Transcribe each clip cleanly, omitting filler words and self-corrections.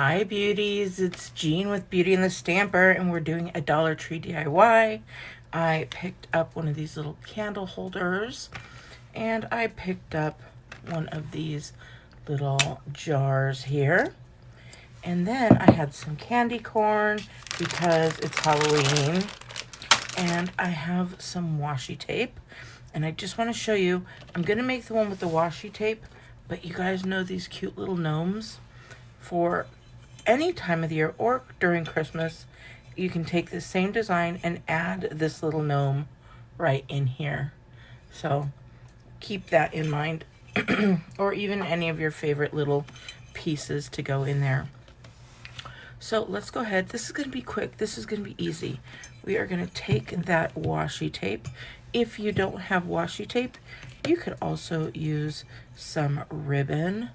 Hi beauties, it's Jean with Beauty and the Stamper, and we're doing a Dollar Tree DIY. I picked up one of these little candle holders, and I picked up one of these little jars here. And then I had some candy corn because it's Halloween, and I have some washi tape. And I just want to show you, I'm going to make the one with the washi tape, but you guys know these cute little gnomes? For any time of the year or during Christmas, you can take the same design and add this little gnome right in here. So keep that in mind. Or even any of your favorite little pieces to go in there. So let's go ahead. This is going to be quick. This is going to be easy. We are going to take that washi tape. If you don't have washi tape, you could also use some ribbon.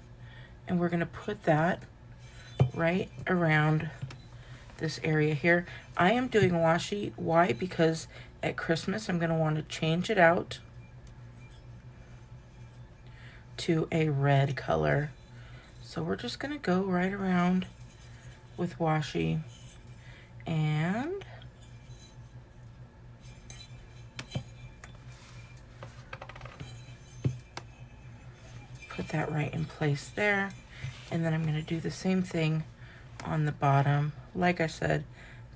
And we're going to put that right around this area here. I am doing washi. Why? Because at Christmas I'm going to want to change it out to a red color. So we're just going to go right around with washi and put that right in place there. And then I'm going to do the same thing on the bottom. Like I said,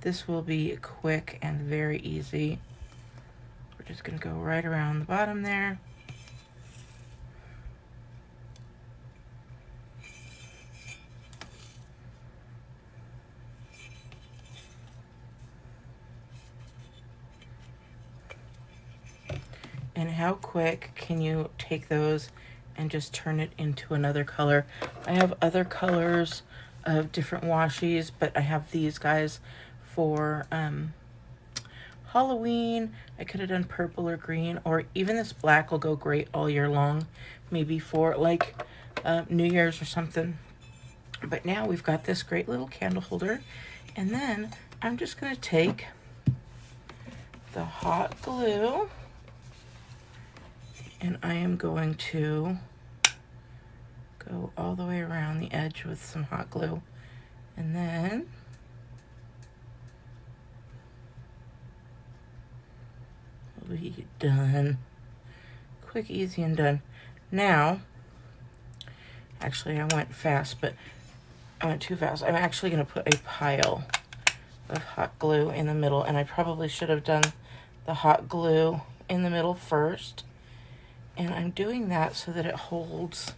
this will be quick and very easy. We're just going to go right around the bottom there. And how quick can you take those and just turn it into another color? I have other colors of different washies, but I have these guys for Halloween. I could have done purple or green, or even this black will go great all year long, maybe for like New Year's or something. But now we've got this great little candle holder, and then I'm just going to take the hot glue and I am going to go all the way around the edge with some hot glue. And then we'll be done. Quick, easy, and done. Now, actually I went fast, but I went too fast. I'm actually going to put a pile of hot glue in the middle, and I probably should have done the hot glue in the middle first. And I'm doing that so that it holds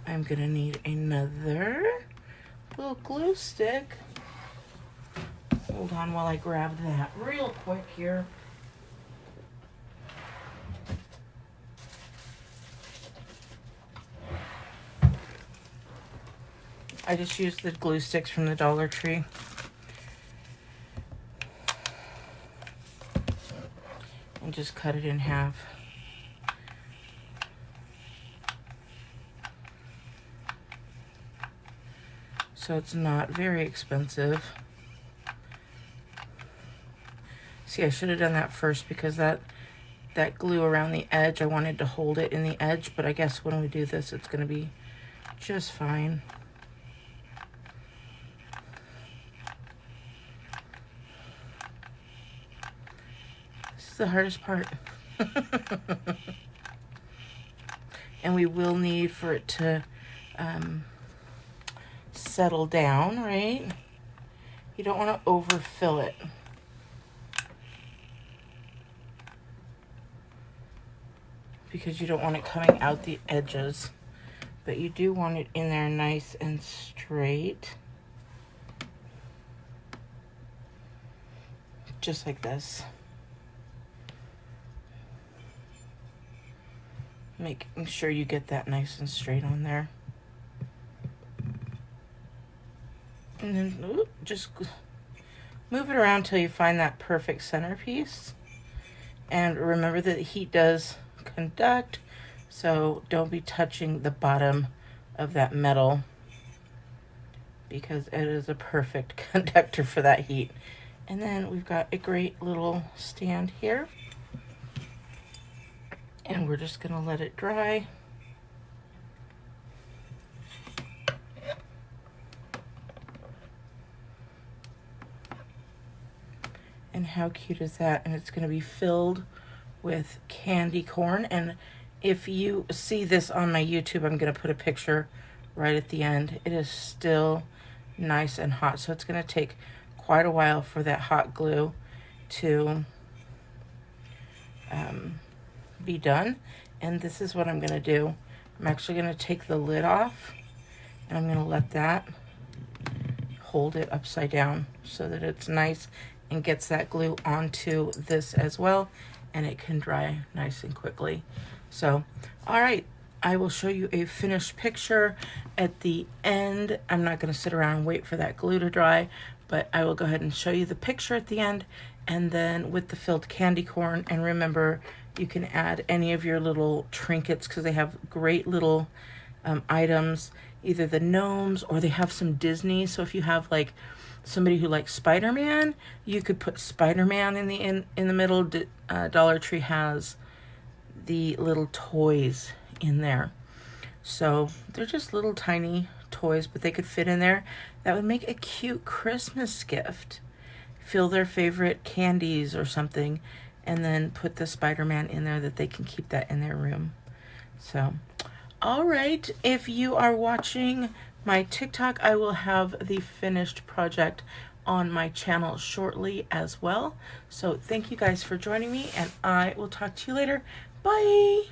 I'm gonna need another little glue stick. Hold on while I grab that real quick here. I just used the glue sticks from the Dollar Tree. And just cut it in half. So it's not very expensive. See, I should have done that first because that glue around the edge, I wanted to hold it in the edge, but I guess when we do this, it's gonna be just fine. This is the hardest part. And we will need for it to settle down, right? You don't want to overfill it. Because you don't want it coming out the edges. But you do want it in there nice and straight. Just like this. Making sure you get that nice and straight on there. And then just move it around till you find that perfect centerpiece. And remember that heat does conduct, So don't be touching the bottom of that metal because it is a perfect conductor for that heat. And then we've got a great little stand here. And we're just gonna let it dry. And how cute is that? And it's gonna be filled with candy corn. And if you see this on my YouTube, I'm gonna put a picture right at the end. It is still nice and hot, so it's gonna take quite a while for that hot glue to be done. And this is what I'm gonna do. I'm actually gonna take the lid off and I'm gonna let that hold it upside down so that it's nice and gets that glue onto this as well, and it can dry nice and quickly. So, all right, I will show you a finished picture at the end. I'm not gonna sit around and wait for that glue to dry, but I will go ahead and show you the picture at the end, and then with the filled candy corn. And remember, you can add any of your little trinkets because they have great little items, either the gnomes or they have some Disney. So if you have like somebody who likes Spider-Man, you could put Spider-Man in the middle. Dollar Tree has the little toys in there. So they're just little tiny toys, but they could fit in there. That would make a cute Christmas gift. Fill their favorite candies or something, and then put the Spider-Man in there that they can keep that in their room. So, all right, if you are watching my TikTok, I will have the finished project on my channel shortly as well. So thank you guys for joining me, and I will talk to you later. Bye.